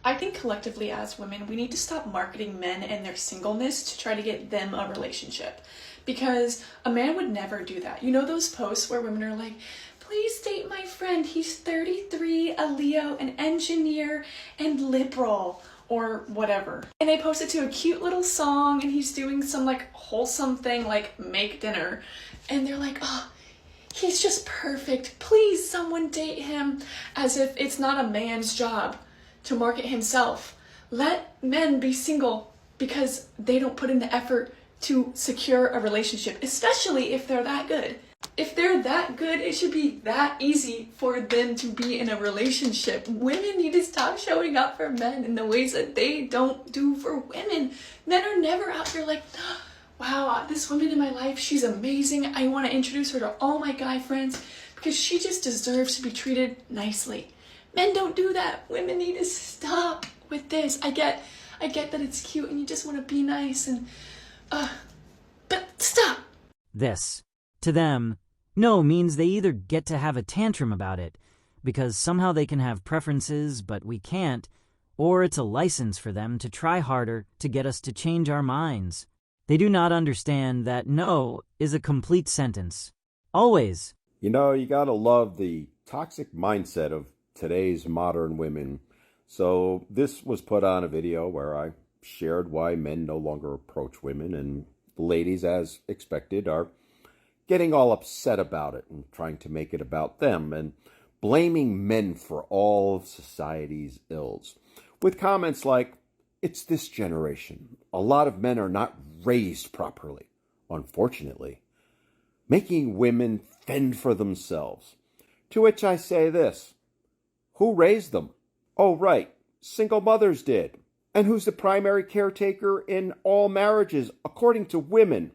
I think collectively as women, we need to stop marketing men and their singleness to try to get them a relationship. Because a man would never do that. You know those posts where women are like, please date my friend, he's 33, a Leo, an engineer, and liberal, or whatever. And they post it to a cute little song, and he's doing some like wholesome thing like make dinner. And they're like, oh, he's just perfect. Please someone date him. As if it's not a man's job to market himself. Let men be single because they don't put in the effort to secure a relationship, especially if they're that good. If they're that good, it should be that easy for them to be in a relationship. Women need to stop showing up for men in the ways that they don't do for women. Men are never out here like, wow, this woman in my life, she's amazing. I want to introduce her to all my guy friends because she just deserves to be treated nicely. Men don't do that. Women need to stop with this. I get that it's cute and you just want to be nice and but stop. This, to them, no means they either get to have a tantrum about it, because somehow they can have preferences but we can't, or it's a license for them to try harder to get us to change our minds. They do not understand that no is a complete sentence. Always. You know, you gotta love the toxic mindset of today's modern women. So this was put on a video where I shared why men no longer approach women, and the ladies, as expected, are getting all upset about it and trying to make it about them and blaming men for all of society's ills. With comments like, it's this generation. A lot of men are not raised properly, unfortunately. Making women fend for themselves. To which I say this, who raised them? Oh, right, single mothers did. And who's the primary caretaker in all marriages, according to women?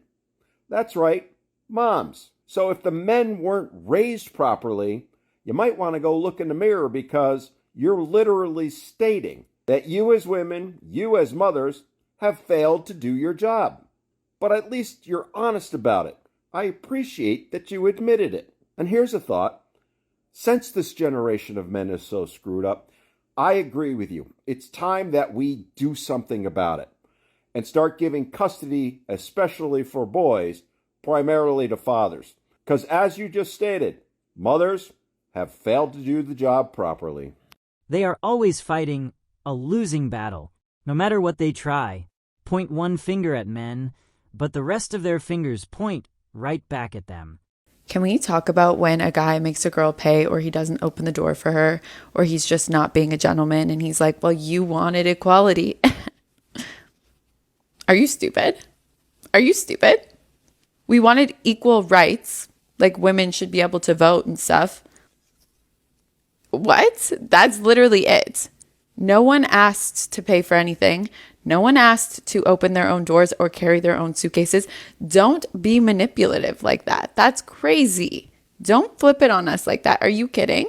That's right, moms. So if the men weren't raised properly, you might want to go look in the mirror, because you're literally stating that you as women, you as mothers, have failed to do your job. But at least you're honest about it. I appreciate that you admitted it. And here's a thought. Since this generation of men is so screwed up, I agree with you. It's time that we do something about it and start giving custody, especially for boys, primarily to fathers. Because as you just stated, mothers have failed to do the job properly. They are always fighting a losing battle, no matter what they try. Point one finger at men, but the rest of their fingers point right back at them. Can we talk about when a guy makes a girl pay, or he doesn't open the door for her, or he's just not being a gentleman and he's like, well, you wanted equality. Are you stupid? Are you stupid? We wanted equal rights, like women should be able to vote and stuff. What? That's literally it. No one asked to pay for anything. No one asked to open their own doors or carry their own suitcases. Don't be manipulative like that. That's crazy. Don't flip it on us like that. Are you kidding?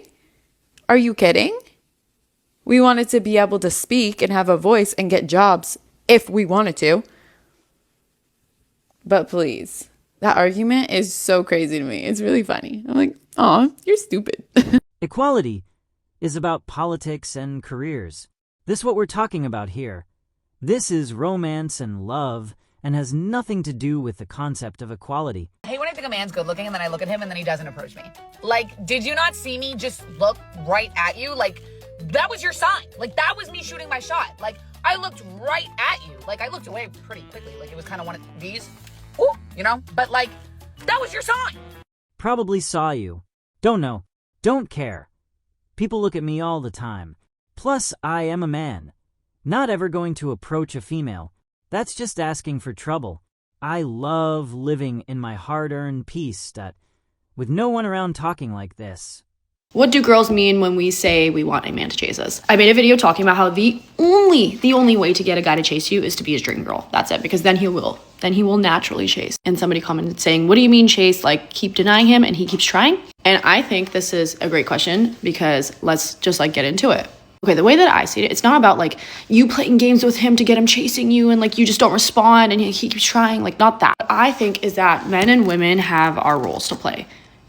Are you kidding? We wanted to be able to speak and have a voice and get jobs if we wanted to. But please, that argument is so crazy to me. It's really funny. I'm like, oh, you're stupid. Equality is about politics and careers. This is what we're talking about here. This is romance and love and has nothing to do with the concept of equality. I hate when I think a man's good looking and then I look at him and then he doesn't approach me. Like, did you not see me just look right at you? Like, that was your sign. Like, that was me shooting my shot. Like, I looked right at you. Like, I looked away pretty quickly. Like, it was kind of one of these, ooh, you know? But, like, that was your sign. Probably saw you. Don't know. Don't care. People look at me all the time. Plus, I am a man. Not ever going to approach a female. That's just asking for trouble. I love living in my hard-earned peace with no one around talking like this. What do girls mean when we say we want a man to chase us? I made a video talking about how the only way to get a guy to chase you is to be his dream girl. That's it, because then he will naturally chase. And somebody commented saying, what do you mean chase? Like, keep denying him and he keeps trying? And I think this is a great question, because let's just get into it. Okay, the way that I see it, it's not about you playing games with him to get him chasing you and you just don't respond and he keeps trying, not that. What I think is that men and women have our roles to play.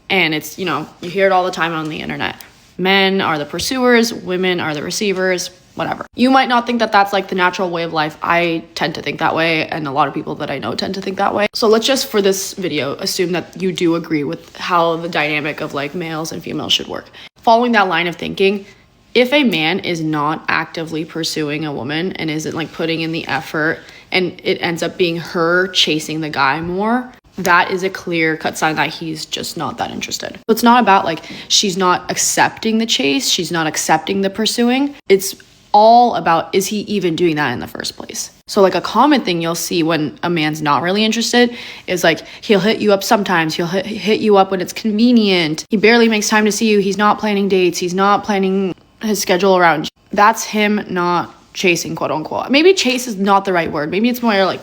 And it's, you hear it all the time on the internet. Men are the pursuers, women are the receivers. whatever. You might not think that that's like the natural way of life. I tend to think that way, and a lot of people that I know tend to think that way. So let's just, for this video, assume that you do agree with how the dynamic of like males and females should work. Following that line of thinking, if a man is not actively pursuing a woman and isn't like putting in the effort, and it ends up being her chasing the guy more, that is a clear-cut sign that he's just not that interested. So it's not about like she's not accepting the chase, she's not accepting the pursuing. It's all about, is he even doing that in the first place? So like a common thing you'll see when a man's not really interested is like he'll hit you up sometimes, he'll hit you up when it's convenient, he barely makes time to see you, he's not planning dates, he's not planning his schedule around you. That's him not chasing, quote unquote. Maybe chase is not the right word. Maybe it's more like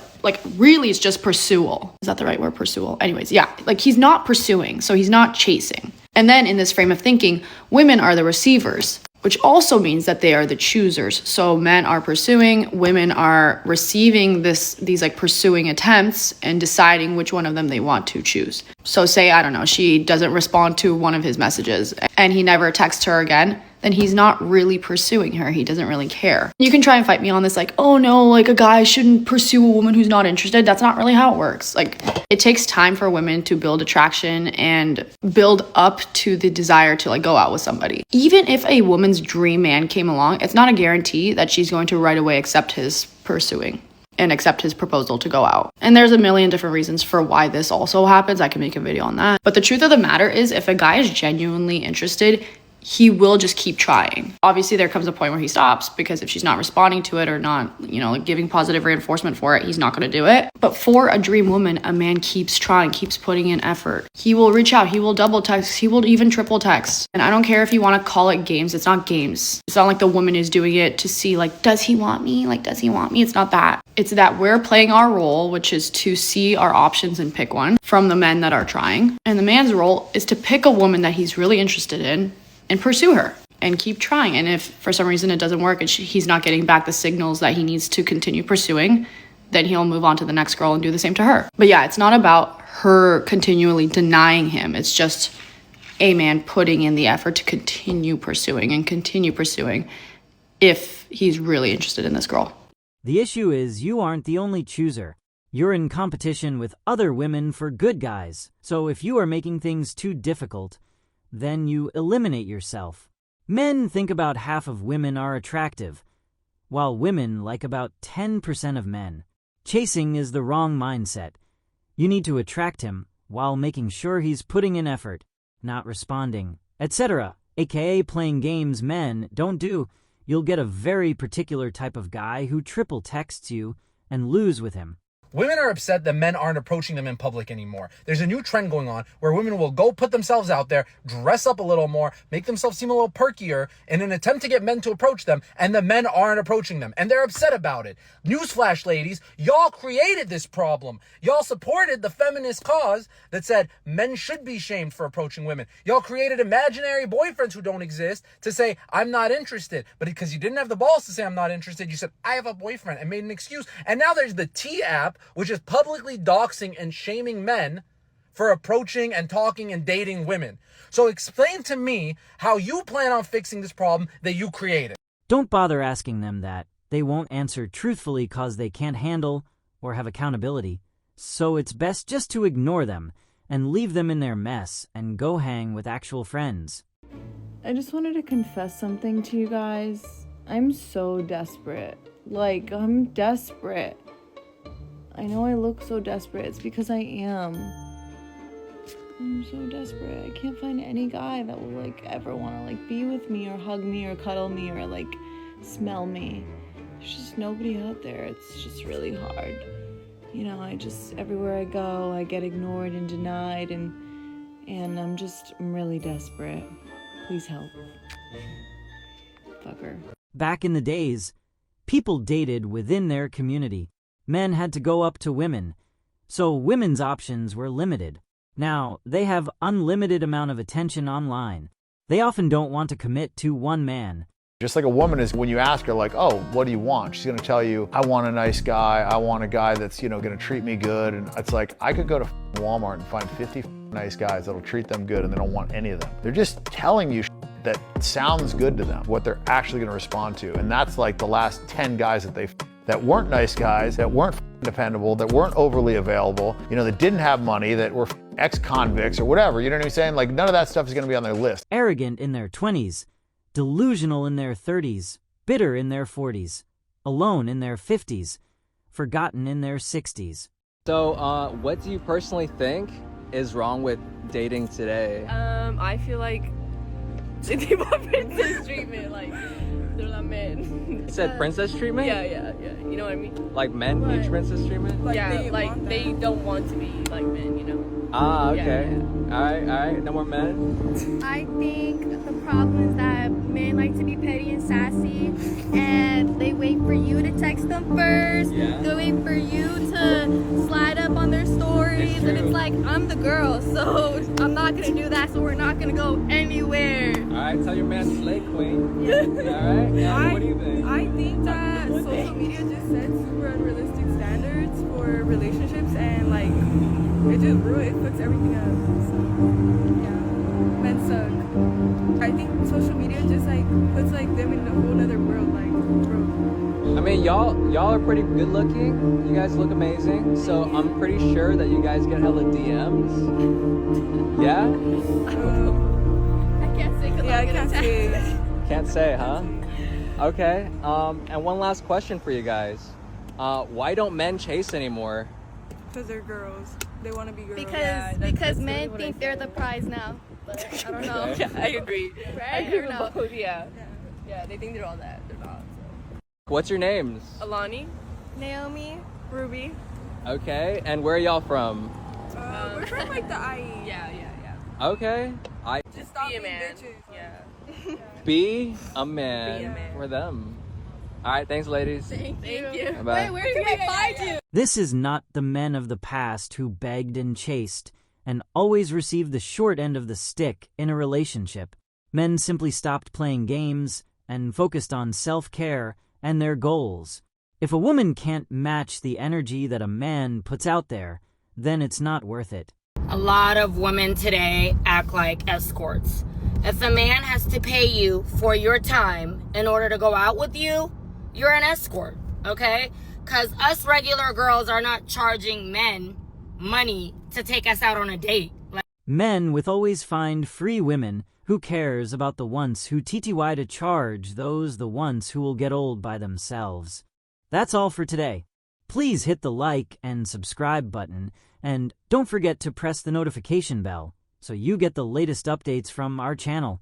really it's just pursual. Is that the right word, pursual? Anyways, yeah, like he's not pursuing, so he's not chasing. And then in this frame of thinking, women are the receivers, which also means that they are the choosers. So men are pursuing, women are receiving these like pursuing attempts and deciding which one of them they want to choose. So say, I don't know, she doesn't respond to one of his messages and he never texts her again, then he's not really pursuing her. He doesn't really care. You can try and fight me on this like, oh no, like a guy shouldn't pursue a woman who's not interested. That's not really how it works. Like it takes time for women to build attraction and build up to the desire to like go out with somebody. Even if a woman's dream man came along, it's not a guarantee that she's going to right away accept his pursuing and accept his proposal to go out. And there's a million different reasons for why this also happens. I can make a video on that. But the truth of the matter is, if a guy is genuinely interested, he will just keep trying. Obviously, there comes a point where he stops because if she's not responding to it or not, like giving positive reinforcement for it, he's not going to do it. But for a dream woman, a man keeps trying, keeps putting in effort. He will reach out, he will double text, he will even triple text. And I don't care if you want to call it games, it's not games. It's not like the woman is doing it to see like, does he want me? Like, does he want me? It's not that. It's that we're playing our role, which is to see our options and pick one from the men that are trying. And the man's role is to pick a woman that he's really interested in and pursue her and keep trying. And if for some reason it doesn't work and he's not getting back the signals that he needs to continue pursuing, then he'll move on to the next girl and do the same to her. But yeah, it's not about her continually denying him. It's just a man putting in the effort to continue pursuing if he's really interested in this girl. The issue is you aren't the only chooser. You're in competition with other women for good guys. So if you are making things too difficult, then you eliminate yourself. Men think about half of women are attractive, while women like about 10% of men. Chasing is the wrong mindset. You need to attract him while making sure he's putting in effort, not responding, etc. AKA playing games men don't do. You'll get a very particular type of guy who triple texts you and lose with him. Women are upset that men aren't approaching them in public anymore. There's a new trend going on where women will go put themselves out there, dress up a little more, make themselves seem a little perkier in an attempt to get men to approach them, and the men aren't approaching them, and they're upset about it. Newsflash, ladies, y'all created this problem. Y'all supported the feminist cause that said men should be shamed for approaching women. Y'all created imaginary boyfriends who don't exist to say, I'm not interested. But because you didn't have the balls to say I'm not interested, you said, I have a boyfriend, and made an excuse. And now there's the T app, which is publicly doxing and shaming men for approaching and talking and dating women. So explain to me how you plan on fixing this problem that you created. Don't bother asking them that. They won't answer truthfully cause they can't handle or have accountability. So it's best just to ignore them and leave them in their mess and go hang with actual friends. I just wanted to confess something to you guys. I'm so desperate. Like, I'm desperate. I know I look so desperate. It's because I am. I'm so desperate. I can't find any guy that will, ever want to, be with me or hug me or cuddle me or, smell me. There's just nobody out there. It's just really hard. Everywhere I go, I get ignored and denied, and I'm really desperate. Please help. Fucker. Back in the days, people dated within their community. Men had to go up to women, so women's options were limited. Now, they have unlimited amount of attention online. They often don't want to commit to one man. Just like a woman is, when you ask her oh, what do you want? She's gonna tell you, I want a nice guy, I want a guy that's, gonna treat me good. And it's I could go to Walmart and find 50 nice guys that'll treat them good and they don't want any of them. They're just telling you that sounds good to them, what they're actually gonna respond to. And that's like the last 10 guys that weren't nice guys, that weren't dependable, that weren't overly available, you know, that didn't have money, that were ex-convicts or whatever, you know what I'm saying? Like, none of that stuff is gonna be on their list. Arrogant in their 20s, delusional in their 30s, bitter in their 40s, alone in their 50s, forgotten in their 60s. So, what do you personally think is wrong with dating today? I feel like they want princess treatment, like they're not men. You said princess treatment? Yeah. You know what I mean? Like men need princess treatment? They don't want to be like men, you know? Ah, okay. Alright, no more men? I think the problem is that men like to be petty and sassy, and they wait for you to text them first. Yeah. They wait for you to slide up on their stories, and it's like, I'm the girl, so I'm not gonna do that, so we're not gonna go anywhere. Alright, tell your man slay queen. Yeah. Alright, yeah, what do you think? I think that social media just sets super unrealistic standards for relationships, and like it fucks everything up. So yeah, men suck. I think social media just like puts like them in a whole other world, like bro. I mean, y'all are pretty good looking. You guys look amazing. So I'm pretty sure that you guys get hella DMs. Yeah? I can't say because I can't say. Can't say, huh? Okay. And one last question for you guys. Why don't men chase anymore? Because they're girls. They want to be girls. Because men think they're the prize now. But I don't know. Okay. Yeah, I agree. Right? I agree Or with no? both. Yeah, they think they're all that. They're not. What's your names? Alani, Naomi. Ruby. Okay. And where are y'all from? We're from like the IE. Yeah. Okay. Just stop being bitches. Yeah. Be a man, Be a man. for them. Alright, thanks ladies. Thank you. Bye. Wait, where can we find you? This is not the men of the past who begged and chased and always received the short end of the stick in a relationship. Men simply stopped playing games and focused on self-care and their goals. If a woman can't match the energy that a man puts out there, then it's not worth it. A lot of women today act like escorts. If a man has to pay you for your time in order to go out with you, you're an escort, okay? Because us regular girls are not charging men money to take us out on a date. Men with always find free women. Who cares about the ones who TTY to charge those the ones who will get old by themselves? That's all for today. Please hit the like and subscribe button, and don't forget to press the notification bell so you get the latest updates from our channel.